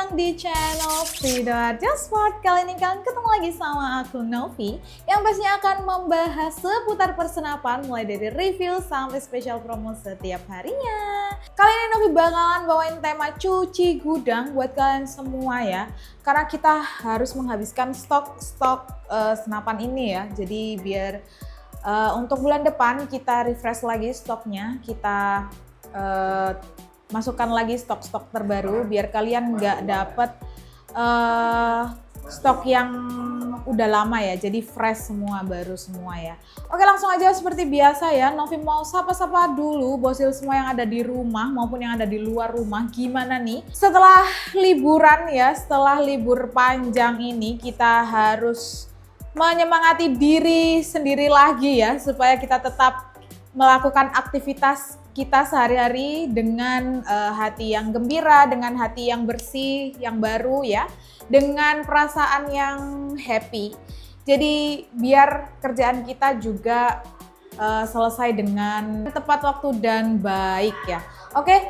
datang di channel Sidoarjo Sport. Kali ini kalian ketemu lagi sama aku Novi, yang pastinya akan membahas seputar persenapan mulai dari review sampai spesial promo setiap harinya. Kali ini Novi bakalan bawain tema cuci gudang buat kalian semua ya, karena kita harus menghabiskan stok senapan ini ya. Jadi biar untuk bulan depan kita refresh lagi stoknya, kita masukkan lagi stok-stok terbaru biar kalian nggak dapet stok yang udah lama ya, jadi fresh semua, baru semua ya. Oke, langsung aja seperti biasa ya, Novi mau sapa-sapa dulu bosil semua yang ada di rumah maupun yang ada di luar rumah. Gimana nih setelah liburan ya, setelah libur panjang ini kita harus menyemangati diri sendiri lagi ya, supaya kita tetap melakukan aktivitas kita sehari-hari dengan hati yang gembira, dengan hati yang bersih, yang baru ya, dengan perasaan yang happy. Jadi biar kerjaan kita juga selesai dengan tepat waktu dan baik ya. Oke,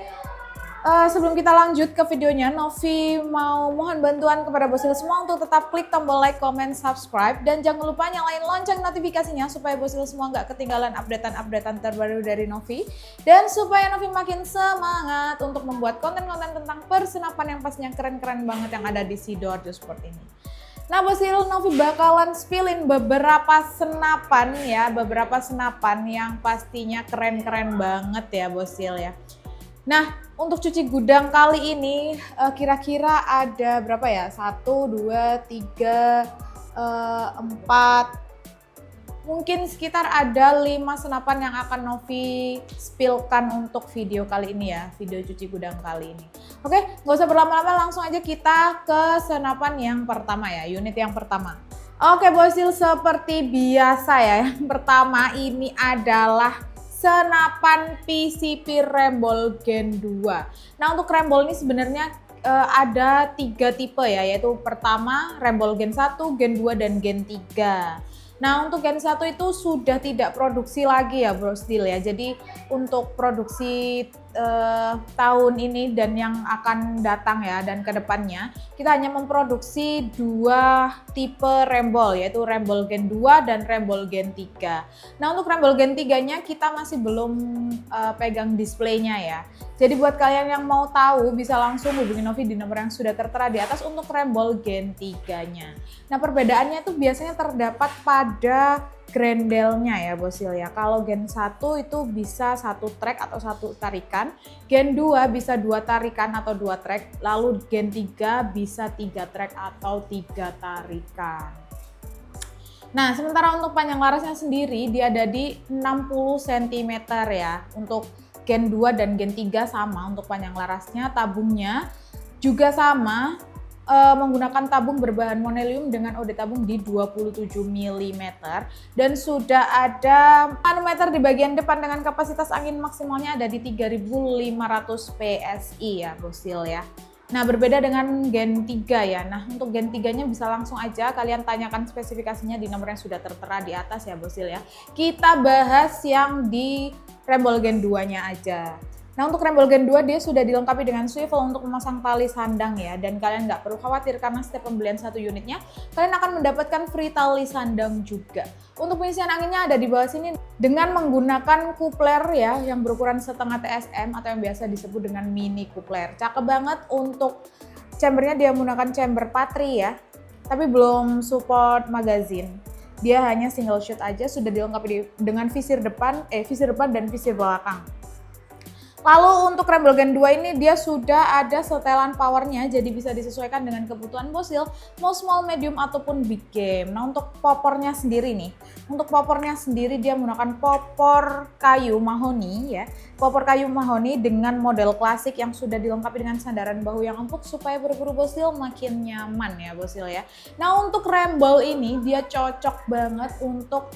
sebelum kita lanjut ke videonya, Novi mau mohon bantuan kepada bosil semua untuk tetap klik tombol like, comment, subscribe, dan jangan lupa nyalain lonceng notifikasinya supaya bosil semua nggak ketinggalan updatean terbaru dari Novi, dan supaya Novi makin semangat untuk membuat konten-konten tentang persenapan yang pastinya keren-keren banget yang ada di Sidoarjo Sport ini. Nah bosil, Novi bakalan spillin beberapa senapan ya, beberapa senapan yang pastinya keren-keren banget ya bosil ya. Nah, untuk cuci gudang kali ini kira-kira ada berapa ya? 1, 2, 3, 4, mungkin sekitar ada 5 senapan yang akan Novi spillkan untuk video kali ini ya, video cuci gudang kali ini. Oke, nggak usah berlama-lama, langsung aja kita ke senapan yang pertama ya, unit yang pertama. Oke bosil, seperti biasa ya, yang pertama ini adalah senapan PCP Rembol Gen 2. Nah untuk Rembol ini sebenarnya ada 3 tipe ya, yaitu pertama Rembol Gen 1, Gen 2, dan Gen 3. Nah untuk Gen 1 itu sudah tidak produksi lagi ya bosil ya, jadi untuk produksi tahun ini dan yang akan datang ya, dan kedepannya kita hanya memproduksi 2 tipe Rembol, yaitu Rembol Gen 2 dan Rembol Gen 3. Nah untuk Rembol Gen 3 nya kita masih belum pegang displaynya ya, jadi buat kalian yang mau tahu bisa langsung hubungi Novi di nomor yang sudah tertera di atas untuk Rembol Gen 3 nya. Nah perbedaannya itu biasanya terdapat pada grendelnya ya bosil ya. Kalau Gen 1 itu bisa 1 trek atau 1 tarikan, Gen 2 bisa 2 tarikan atau 2 trek, lalu Gen 3 bisa 3 trek atau 3 tarikan. Nah sementara untuk panjang larasnya sendiri dia ada di 60 cm ya. Untuk Gen 2 dan Gen 3 sama untuk panjang larasnya, tabungnya juga sama. Menggunakan tabung berbahan monelium dengan OD tabung di 27 mm, dan sudah ada manometer di bagian depan dengan kapasitas angin maksimalnya ada di 3500 PSI ya bosil ya. Nah berbeda dengan Gen 3 ya. Nah untuk Gen 3 nya bisa langsung aja kalian tanyakan spesifikasinya di nomor yang sudah tertera di atas ya bosil ya. Kita bahas yang di Rembol Gen 2 nya aja. Nah untuk Rembol Gen 2 dia sudah dilengkapi dengan swivel untuk memasang tali sandang ya, dan kalian nggak perlu khawatir karena setiap pembelian 1 unitnya kalian akan mendapatkan free tali sandang juga. Untuk pengisian anginnya ada di bawah sini dengan menggunakan kupler ya yang berukuran setengah TSM atau yang biasa disebut dengan mini kupler. Cakep banget. Untuk chambernya dia menggunakan chamber Patri ya, tapi belum support magazine. Dia hanya single shot aja, sudah dilengkapi dengan visir depan dan visir belakang. Lalu untuk Rembol Gen 2 ini dia sudah ada setelan powernya, jadi bisa disesuaikan dengan kebutuhan bosil, mau small, medium, ataupun big game. Nah untuk popornya sendiri nih, dia menggunakan popor kayu mahoni ya, popor kayu mahoni dengan model klasik yang sudah dilengkapi dengan sandaran bahu yang empuk supaya berburu bosil makin nyaman ya bosil ya. Nah untuk Rembol ini dia cocok banget untuk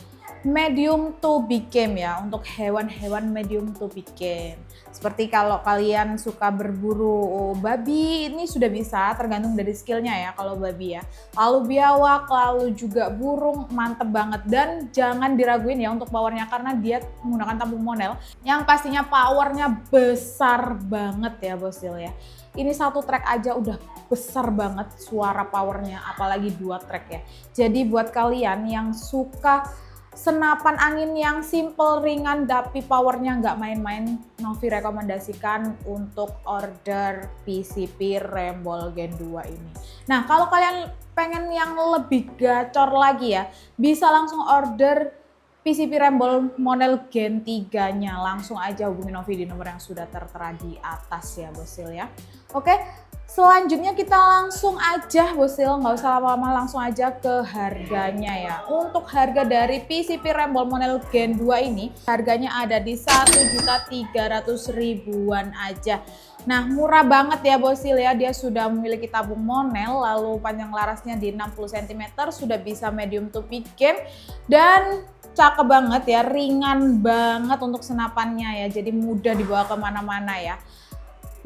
medium to big game ya, untuk hewan-hewan medium to big game. Seperti kalau kalian suka berburu babi, ini sudah bisa, tergantung dari skillnya ya kalau babi ya. Lalu biawak, lalu juga burung, mantep banget. Dan jangan diraguin ya untuk powernya, karena dia menggunakan tabung monel yang pastinya powernya besar banget ya bosil ya. Ini satu track aja udah besar banget suara powernya, apalagi 2 track ya. Jadi buat kalian yang suka senapan angin yang simple, ringan, tapi powernya nggak main-main, Novi rekomendasikan untuk order PCP Rembol Gen 2 ini. Nah, kalau kalian pengen yang lebih gacor lagi ya, bisa langsung order PCP Rembol model Gen 3-nya. Langsung aja hubungi Novi di nomor yang sudah tertera di atas ya Bosil ya. Oke, selanjutnya kita langsung aja Bosil, nggak usah lama-lama, langsung aja ke harganya ya. Untuk harga dari PCP Rembol model Gen 2 ini, harganya ada di 1.300.000-an aja. Nah, murah banget ya Bosil ya, dia sudah memiliki tabung monel, lalu panjang larasnya di 60 cm, sudah bisa medium to big game, dan cakep banget ya, ringan banget untuk senapannya ya, jadi mudah dibawa kemana-mana ya.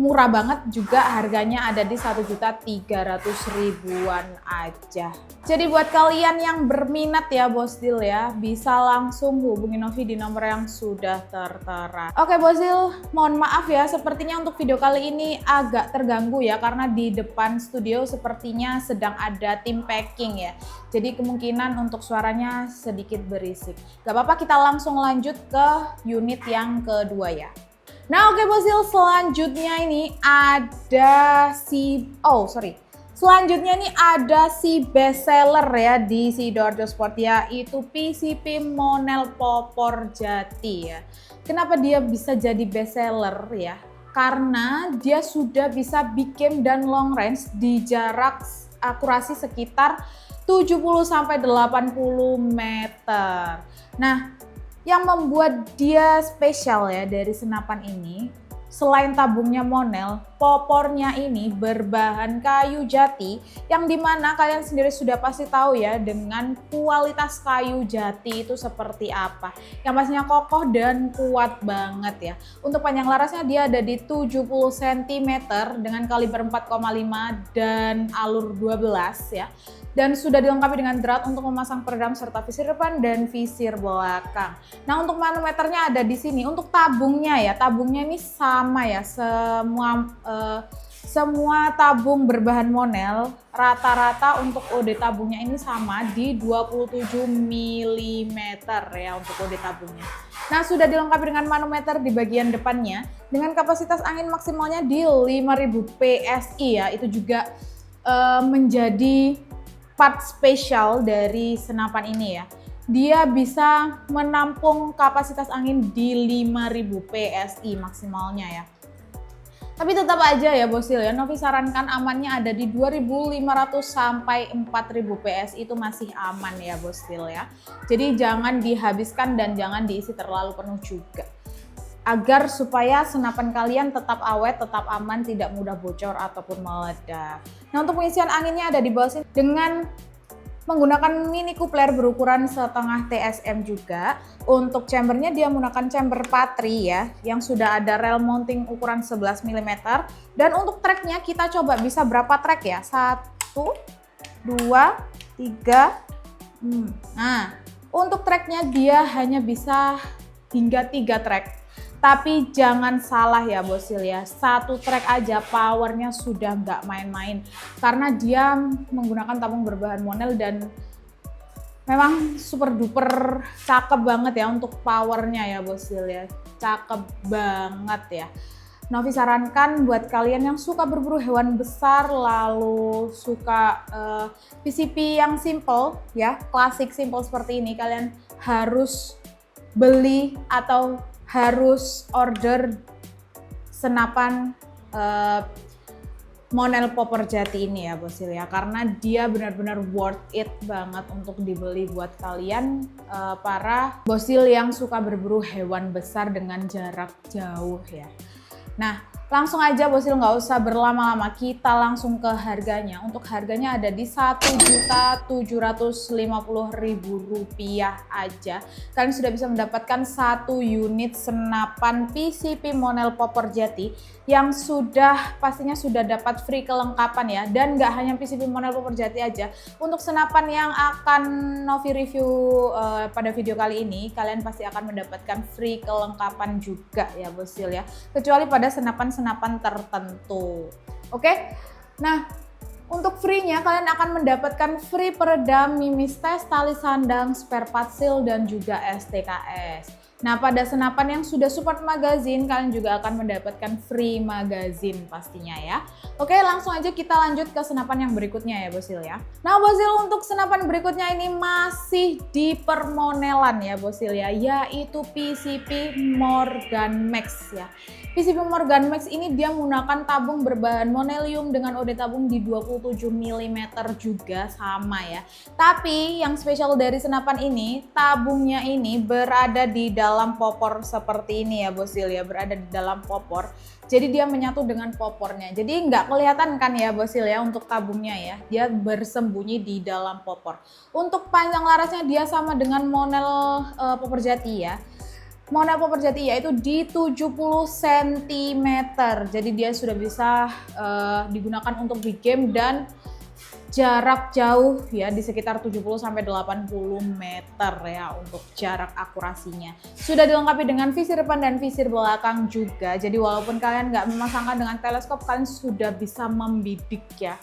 Murah banget juga, harganya ada di 1.300.000-an aja. Jadi buat kalian yang berminat ya Bosil ya, bisa langsung hubungi Novi di nomor yang sudah tertera. Oke Bosil, mohon maaf ya, sepertinya untuk video kali ini agak terganggu ya, karena di depan studio sepertinya sedang ada tim packing ya. Jadi kemungkinan untuk suaranya sedikit berisik. Gak apa-apa, kita langsung lanjut ke unit yang kedua ya. Nah oke Bosil, selanjutnya ini ada selanjutnya ini ada si best seller ya di Sidoarjo Sport, yaitu PCP Monel Popor Jati ya. Kenapa dia bisa jadi best seller ya? Karena dia sudah bisa big game dan long range di jarak akurasi sekitar 70-80 meter. Nah, yang membuat dia spesial ya dari senapan ini, selain tabungnya monel, popornya ini berbahan kayu jati, yang dimana kalian sendiri sudah pasti tahu ya dengan kualitas kayu jati itu seperti apa. Yang pastinya kokoh dan kuat banget ya. Untuk panjang larasnya dia ada di 70 cm dengan kaliber 4,5 dan alur 12 ya. Dan sudah dilengkapi dengan drat untuk memasang peredam serta visir depan dan visir belakang. Nah, untuk manometernya ada di sini. Untuk tabungnya ya, tabungnya ini sama ya, semua tabung berbahan monel rata-rata untuk OD tabungnya ini sama di 27 mm ya untuk OD tabungnya. Nah, sudah dilengkapi dengan manometer di bagian depannya dengan kapasitas angin maksimalnya di 5000 PSI ya. Itu juga menjadi part spesial dari senapan ini ya. Dia bisa menampung kapasitas angin di 5000 PSI maksimalnya ya. Tapi tetap aja ya Bosil ya, Novi sarankan amannya ada di 2500 sampai 4000 PSI, itu masih aman ya Bosil ya. Jadi jangan dihabiskan dan jangan diisi terlalu penuh juga, agar supaya senapan kalian tetap awet, tetap aman, tidak mudah bocor ataupun meledak. Nah, untuk pengisian anginnya ada di bawah sini dengan menggunakan mini coupler berukuran setengah TSM juga. Untuk chambernya dia menggunakan chamber Patri ya, yang sudah ada rel mounting ukuran 11 mm. Dan untuk tracknya kita coba bisa berapa track ya? 1, 2, 3. Nah, untuk tracknya dia hanya bisa hingga 3 track. Tapi jangan salah ya Bosil ya, 1 track aja powernya sudah nggak main-main. Karena dia menggunakan tabung berbahan monel dan memang super duper cakep banget ya untuk powernya ya Bosil ya. Cakep banget ya. Novi sarankan buat kalian yang suka berburu hewan besar, lalu suka PCP yang simple ya, klasik simple seperti ini, kalian harus beli atau harus order senapan Monel Popor Jati ini ya Bosil ya, karena dia benar-benar worth it banget untuk dibeli buat kalian para Bosil yang suka berburu hewan besar dengan jarak jauh ya. Nah, langsung aja Bosil, nggak usah berlama-lama, kita langsung ke harganya. Untuk harganya ada di Rp1.750.000 aja. Kalian sudah bisa mendapatkan 1 unit senapan PCP Monel Popor Jati yang pastinya sudah dapat free kelengkapan ya. Dan nggak hanya PCP Monel Popor Jati aja, untuk senapan yang akan Novi review pada video kali ini, kalian pasti akan mendapatkan free kelengkapan juga ya Bosil ya. Kecuali pada senapan senapan tertentu. Oke, nah untuk free-nya kalian akan mendapatkan free peredam, mimis tes, tali sandang, spare part seal, dan juga STKS. Nah, pada senapan yang sudah support magazine, kalian juga akan mendapatkan free magazine pastinya ya. Oke, langsung aja kita lanjut ke senapan yang berikutnya ya Bosil ya. Nah Bosil, untuk senapan berikutnya ini masih di permonelan ya Bosil ya, yaitu PCP Morgan Max ya. PCP Morgan Max ini dia menggunakan tabung berbahan monelium dengan OD tabung di 27 mm juga sama ya. Tapi yang spesial dari senapan ini, tabungnya ini berada di dalam popor seperti ini ya Bosil ya, berada di dalam popor. Jadi dia menyatu dengan popornya. Jadi nggak kelihatan kan ya Bosil ya untuk tabungnya ya, dia bersembunyi di dalam popor. Untuk panjang larasnya dia sama dengan Monel popor jati ya. Monel popor jati yaitu di 70 cm. Jadi dia sudah bisa digunakan untuk big game dan jarak jauh ya, di sekitar 70-80 meter ya untuk jarak akurasinya. Sudah dilengkapi dengan visir depan dan visir belakang juga. Jadi walaupun kalian nggak memasangkan dengan teleskop, kalian sudah bisa membidik ya.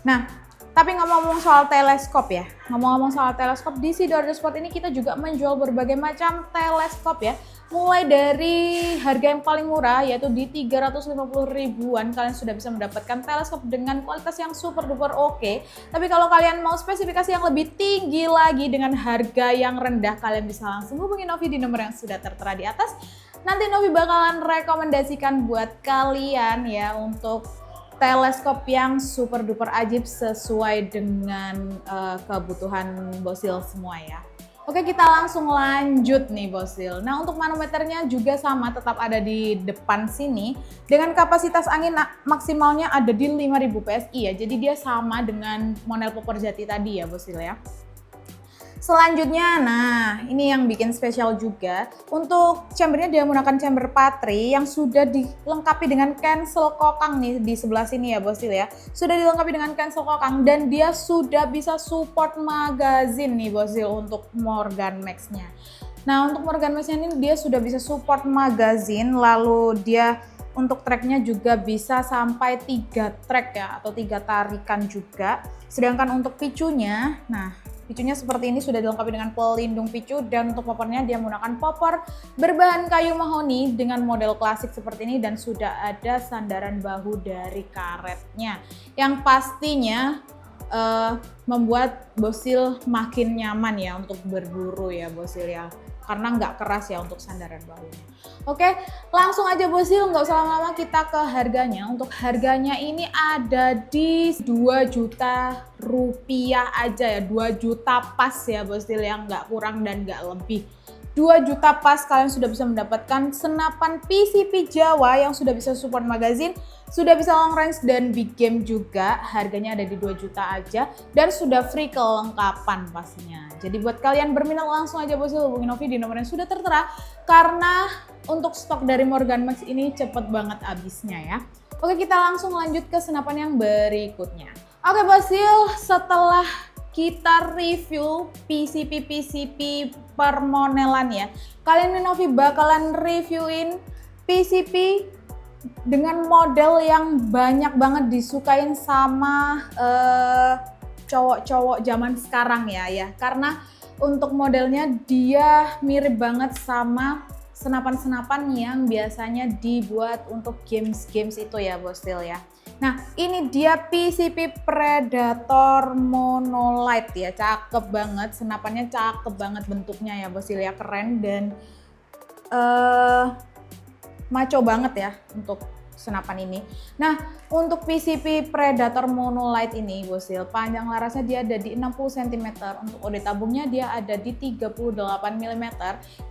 Nah, tapi ngomong-ngomong soal teleskop ya, ngomong-ngomong soal teleskop, di Sidoarjo Sport ini kita juga menjual berbagai macam teleskop ya. Mulai dari harga yang paling murah yaitu di 350 ribuan kalian sudah bisa mendapatkan teleskop dengan kualitas yang super duper oke. Tapi kalau kalian mau spesifikasi yang lebih tinggi lagi dengan harga yang rendah, kalian bisa langsung hubungi Novi di nomor yang sudah tertera di atas. Nanti Novi bakalan rekomendasikan buat kalian ya untuk teleskop yang super duper ajib sesuai dengan kebutuhan Bosil semua ya. Oke, kita langsung lanjut nih Bosil. Nah, untuk manometernya juga sama, tetap ada di depan sini dengan kapasitas angin maksimalnya ada di 5000 PSI ya. Jadi dia sama dengan Monel popor jati tadi ya Bosil ya. Selanjutnya, nah ini yang bikin spesial juga. Untuk chambernya dia menggunakan chamber Patri yang sudah dilengkapi dengan cancel kokang nih di sebelah sini ya Bosil ya. Sudah dilengkapi dengan cancel kokang dan dia sudah bisa support magazine nih Bosil untuk Morgan Max-nya. Nah untuk Morgan Max-nya ini dia sudah bisa support magazine, lalu dia untuk tracknya juga bisa sampai 3 track ya, atau 3 tarikan juga. Sedangkan untuk picunya, nah picunya seperti ini sudah dilengkapi dengan pelindung picu, dan untuk popornya dia menggunakan popor berbahan kayu mahoni dengan model klasik seperti ini, dan sudah ada sandaran bahu dari karetnya yang pastinya membuat Bosil makin nyaman ya untuk berburu ya Bosil ya, karena nggak keras ya untuk sandaran bahunya. Oke, langsung aja Bosil, nggak usah lama-lama kita ke harganya. Untuk harganya ini ada di 2 juta rupiah aja ya, 2 juta pas ya Bosil, yang nggak kurang dan nggak lebih. 2 juta pas kalian sudah bisa mendapatkan senapan PCP Jawa yang sudah bisa support magazine, sudah bisa long range dan big game juga. Harganya ada di 2 juta aja dan sudah free kelengkapan pastinya. Jadi buat kalian berminat langsung aja Bosil hubungi Novi di nomor yang sudah tertera, karena untuk stok dari Morgan Max ini cepet banget habisnya ya. Oke, kita langsung lanjut ke senapan yang berikutnya. Oke Bosil, setelah kita review PCP permonelan ya, kali ini Novi bakalan reviewin PCP dengan model yang banyak banget disukain sama cowok-cowok zaman sekarang ya, karena untuk modelnya dia mirip banget sama senapan-senapan yang biasanya dibuat untuk games-games itu ya Bosil ya. Nah ini dia PCP Predator Monolight ya, cakep banget, senapannya cakep banget bentuknya ya Bosil ya, keren dan maco banget ya untuk senapan ini. Nah untuk PCP Predator Monolight ini Bosil, panjang larasnya dia ada di 60 cm, untuk OD tabungnya dia ada di 38 mm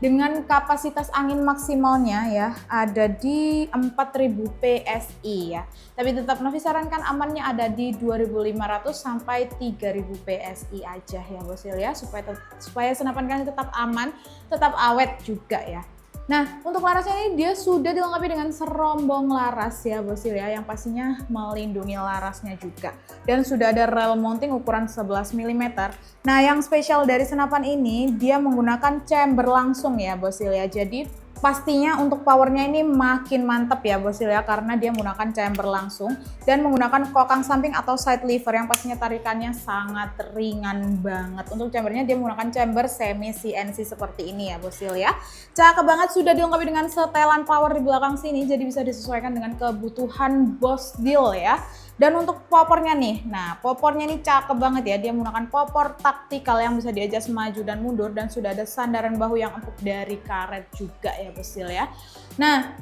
dengan kapasitas angin maksimalnya ya ada di 4000 PSI ya. Tapi tetap Novi sarankan amannya ada di 2500 sampai 3000 PSI aja ya Bosil ya, supaya senapan kalian tetap aman, tetap awet juga ya. Nah untuk larasnya ini dia sudah dilengkapi dengan serombong laras ya Bosil ya, yang pastinya melindungi larasnya juga, dan sudah ada rel mounting ukuran 11 mm. Nah yang spesial dari senapan ini dia menggunakan chamber langsung ya Bosil ya, jadi Pastinya untuk powernya ini makin mantap ya Bosil ya, karena dia menggunakan chamber langsung dan menggunakan kokang samping atau side lever yang pastinya tarikannya sangat ringan banget. Untuk chambernya dia menggunakan chamber semi CNC seperti ini ya Bosil ya. Cakep banget, sudah dilengkapi dengan setelan power di belakang sini, jadi bisa disesuaikan dengan kebutuhan Bosil ya. Dan untuk popornya nih, nah popornya ini cakep banget ya, dia menggunakan popor taktikal yang bisa di-adjust maju dan mundur dan sudah ada sandaran bahu yang empuk dari karet juga ya Bosil ya. Nah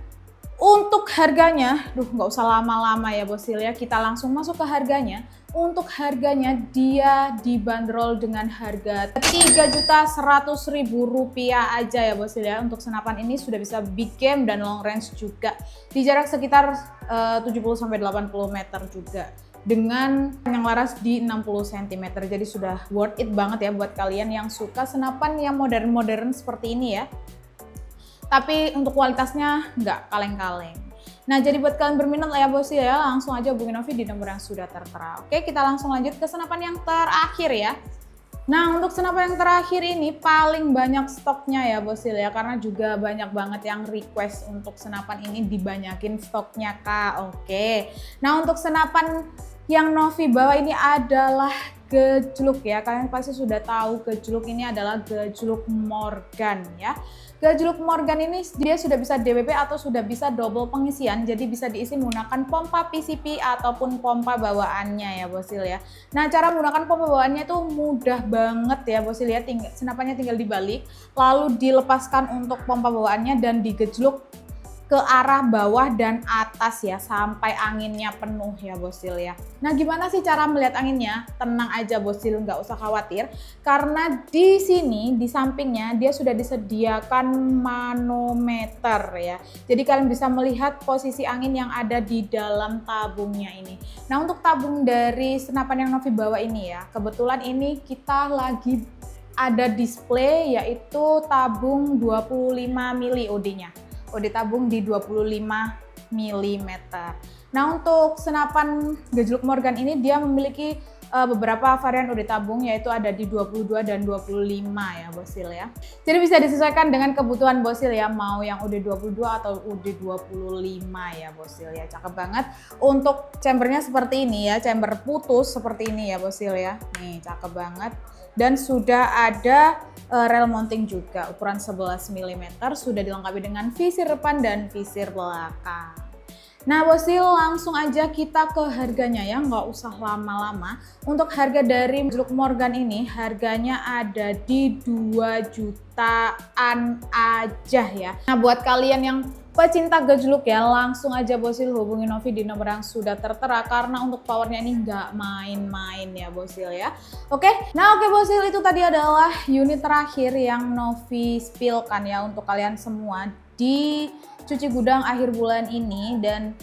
untuk harganya, nggak usah lama-lama ya Bosil ya, kita langsung masuk ke harganya. Untuk harganya dia dibanderol dengan harga Rp3.100.000 aja ya Bosil ya. Untuk senapan ini sudah bisa big game dan long range juga, di jarak sekitar 70-80 meter juga, dengan yang laras di 60 cm. Jadi sudah worth it banget ya buat kalian yang suka senapan yang modern-modern seperti ini ya. Tapi untuk kualitasnya nggak kaleng-kaleng. Nah, jadi buat kalian berminat lah ya Bosil ya, langsung aja hubungi Novi di nomor yang sudah tertera. Oke, kita langsung lanjut ke senapan yang terakhir ya. Nah, untuk senapan yang terakhir ini paling banyak stoknya ya Bosil ya, karena juga banyak banget yang request untuk senapan ini dibanyakin stoknya Kak. Oke. Nah, untuk senapan yang Novi bawa ini adalah gejluk ya. Kalian pasti sudah tahu gejluk ini adalah gejluk Morgan ya. Gejluk Morgan ini dia sudah bisa DWP atau sudah bisa double pengisian, jadi bisa diisi menggunakan pompa PCP ataupun pompa bawaannya ya Bosil ya. Nah, cara menggunakan pompa bawaannya itu mudah banget ya Bosil ya, senapannya tinggal dibalik, lalu dilepaskan untuk pompa bawaannya dan digejluk ke arah bawah dan atas ya, sampai anginnya penuh ya Bosil ya. Nah, gimana sih cara melihat anginnya? Tenang aja Bosil, nggak usah khawatir, karena di sini di sampingnya dia sudah disediakan manometer ya. Jadi kalian bisa melihat posisi angin yang ada di dalam tabungnya ini. Nah, untuk tabung dari senapan yang Novi bawa ini ya, kebetulan ini kita lagi ada display, yaitu tabung 25 mili OD-nya. OD tabung di 25 mm. Nah, untuk senapan gejluk Morgan ini dia memiliki beberapa varian OD tabung, yaitu ada di 22 dan 25 ya Bosil ya. Jadi bisa disesuaikan dengan kebutuhan Bosil ya, mau yang OD 22 atau OD 25 ya Bosil ya. Cakep banget. Untuk chambernya seperti ini ya, chamber putus seperti ini ya Bosil ya. Nih, cakep banget. Dan sudah ada rail mounting juga ukuran 11 mm, sudah dilengkapi dengan visir depan dan visir belakang. Nah Bosil, langsung aja kita ke harganya ya, nggak usah lama-lama. Untuk harga dari gejluk Morgan ini harganya ada di 2 jutaan aja ya. Nah, buat kalian yang pecinta gejluk ya, langsung aja Bosil hubungi Novi di nomor yang sudah tertera, karena untuk powernya ini nggak main-main ya Bosil ya. Oke, nah oke Bosil, itu tadi adalah unit terakhir yang Novi spillkan ya untuk kalian semua di cuci gudang akhir bulan ini, dan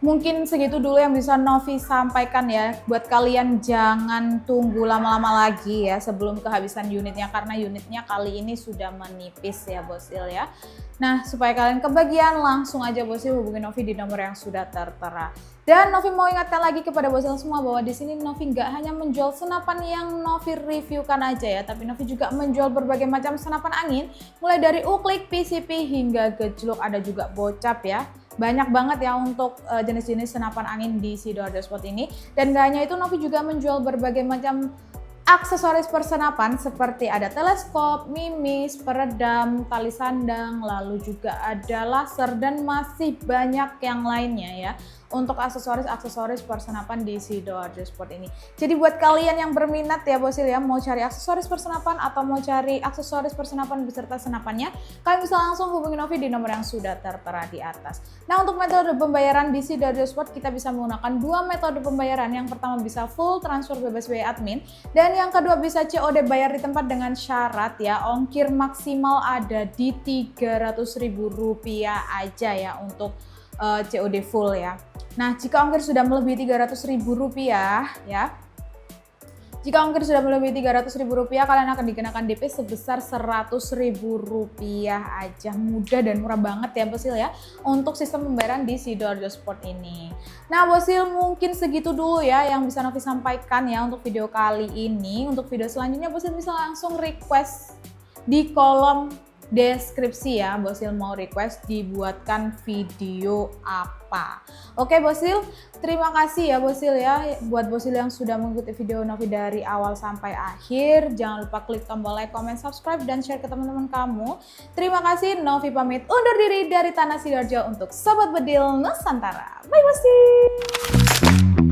mungkin segitu dulu yang bisa Novi sampaikan ya. Buat kalian jangan tunggu lama-lama lagi ya sebelum kehabisan unitnya, karena unitnya kali ini sudah menipis ya Bosil ya. Nah, supaya kalian kebagian, langsung aja Bosil hubungi Novi di nomor yang sudah tertera. Dan Novi mau ingatkan lagi kepada Bosil semua bahwa di sini Novi nggak hanya menjual senapan yang Novi reviewkan aja ya, tapi Novi juga menjual berbagai macam senapan angin, mulai dari uklik, PCP hingga gejluk, ada juga bocap ya. Banyak banget ya untuk jenis-jenis senapan angin di Sidoarjo Sport ini. Dan gak hanya itu, Novi juga menjual berbagai macam aksesoris persenapan seperti ada teleskop, mimis, peredam, tali sandang, lalu juga ada laser dan masih banyak yang lainnya ya untuk aksesoris persenapan di Sidoarjo Sport ini. Jadi buat kalian yang berminat ya Bosil ya, mau cari aksesoris persenapan atau mau cari aksesoris persenapan beserta senapannya, kalian bisa langsung hubungi Novi di nomor yang sudah tertera di atas. Nah, untuk metode pembayaran di Sidoarjo Sport kita bisa menggunakan 2 metode pembayaran. Yang pertama bisa full transfer bebas biaya admin, dan yang kedua bisa COD bayar di tempat dengan syarat ya, ongkir maksimal ada di Rp300.000 aja ya untuk COD full ya. Nah, jika ongkir sudah melebihi Rp300.000 ya, jika ongkir sudah melebihi Rp300.000, kalian akan dikenakan DP sebesar Rp100.000 aja. Mudah dan murah banget ya Bosil ya untuk sistem pembayaran di Sidoarjo Sport ini. Nah Bosil, mungkin segitu dulu ya yang bisa Novi sampaikan ya untuk video kali ini. Untuk video selanjutnya Bosil bisa langsung request di kolom deskripsi ya, Bosil mau request dibuatkan video apa. Oke Bosil, terima kasih ya Bosil ya, buat Bosil yang sudah mengikuti video Novi dari awal sampai akhir. Jangan lupa klik tombol like, comment, subscribe, dan share ke teman-teman kamu. Terima kasih, Novi pamit undur diri dari Tanah Sidoarjo untuk Sobat Bedil Nusantara. Bye Bosil!